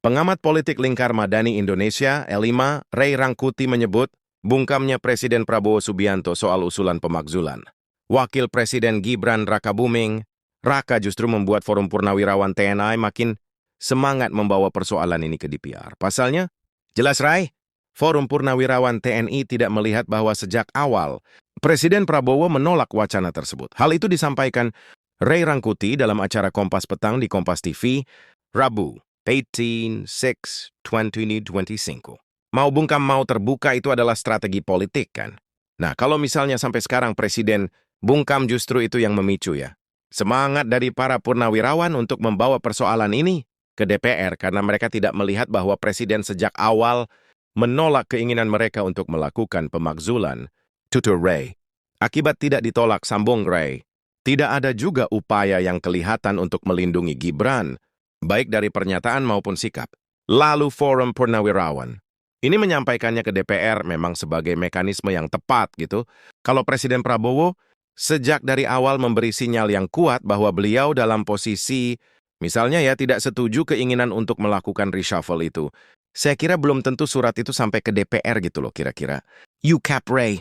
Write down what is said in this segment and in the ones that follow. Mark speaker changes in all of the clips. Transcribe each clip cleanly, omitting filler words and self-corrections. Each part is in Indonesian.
Speaker 1: Pengamat politik lingkar Madani Indonesia, L5, Ray Rangkuti menyebut, bungkamnya Presiden Prabowo Subianto soal usulan pemakzulan. Wakil Presiden Gibran Rakabuming, Raka justru membuat Forum Purnawirawan TNI makin semangat membawa persoalan ini ke DPR. Pasalnya, jelas Ray, Forum Purnawirawan TNI tidak melihat bahwa sejak awal Presiden Prabowo menolak wacana tersebut. Hal itu disampaikan Ray Rangkuti dalam acara Kompas Petang di Kompas TV, Rabu, 18/6/2025. Mau bungkam mau terbuka itu adalah strategi politik kan? Nah, kalau misalnya sampai sekarang Presiden bungkam justru itu yang memicu ya. Semangat dari para purnawirawan untuk membawa persoalan ini ke DPR karena mereka tidak melihat bahwa Presiden sejak awal menolak keinginan mereka untuk melakukan pemakzulan. Tutur Ray. Akibat tidak ditolak, sambung Ray, tidak ada juga upaya yang kelihatan untuk melindungi Gibran, baik dari pernyataan maupun sikap. Lalu Forum Purnawirawan ini menyampaikannya ke DPR memang sebagai mekanisme yang tepat gitu. Kalau Presiden Prabowo sejak dari awal memberi sinyal yang kuat bahwa beliau dalam posisi, misalnya ya tidak setuju keinginan untuk melakukan reshuffle itu. Saya kira belum tentu surat itu sampai ke DPR gitu loh kira-kira. You cap Ray.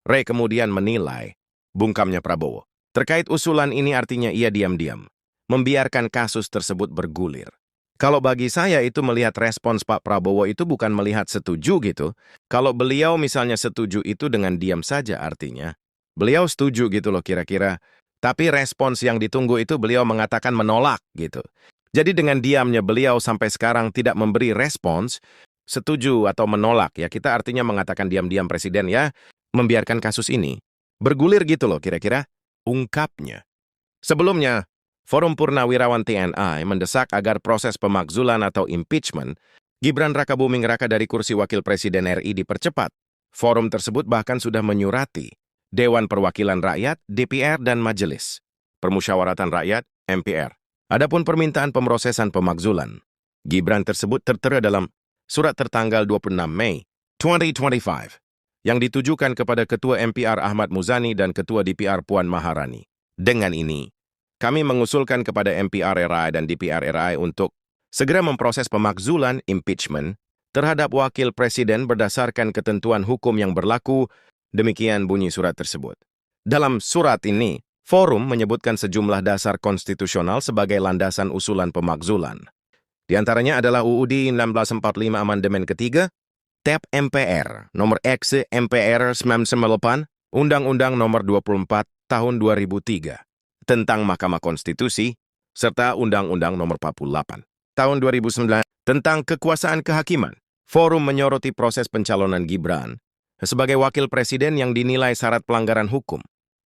Speaker 1: Ray kemudian menilai, bungkamnya Prabowo. Terkait usulan ini artinya ia diam-diam membiarkan kasus tersebut bergulir. Kalau bagi saya itu melihat respons Pak Prabowo itu bukan melihat setuju gitu. Kalau beliau misalnya setuju itu dengan diam saja artinya. Beliau setuju gitu loh kira-kira. Tapi respons yang ditunggu itu beliau mengatakan menolak gitu. Jadi dengan diamnya beliau sampai sekarang tidak memberi respons, setuju atau menolak ya kita artinya mengatakan diam-diam Presiden ya, membiarkan kasus ini bergulir gitu loh kira-kira. Ungkapnya. Sebelumnya, Forum Purnawirawan TNI mendesak agar proses pemakzulan atau impeachment Gibran Rakabuming Raka dari kursi Wakil Presiden RI dipercepat. Forum tersebut bahkan sudah menyurati Dewan Perwakilan Rakyat, DPR, dan Majelis Permusyawaratan Rakyat, MPR. Adapun permintaan pemrosesan pemakzulan, Gibran tersebut tertera dalam surat tertanggal 26 Mei 2025 yang ditujukan kepada Ketua MPR Ahmad Muzani dan Ketua DPR Puan Maharani. Dengan ini, kami mengusulkan kepada MPR RI dan DPR RI untuk segera memproses pemakzulan impeachment terhadap Wakil Presiden berdasarkan ketentuan hukum yang berlaku, demikian bunyi surat tersebut. Dalam surat ini, Forum menyebutkan sejumlah dasar konstitusional sebagai landasan usulan pemakzulan. Di antaranya adalah UUD 1645 Amandemen Ketiga, TAP MPR, nomor X MPR 998, Undang-Undang nomor 24 tahun 2003, tentang Mahkamah Konstitusi, serta Undang-Undang nomor 48 tahun 2009 tentang kekuasaan kehakiman. Forum menyoroti proses pencalonan Gibran sebagai Wakil Presiden yang dinilai syarat pelanggaran hukum.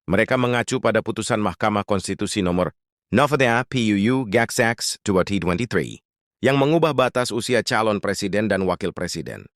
Speaker 1: Mereka mengacu pada putusan Mahkamah Konstitusi nomor Novada PUU Gaxax 2023 yang mengubah batas usia calon presiden dan wakil presiden.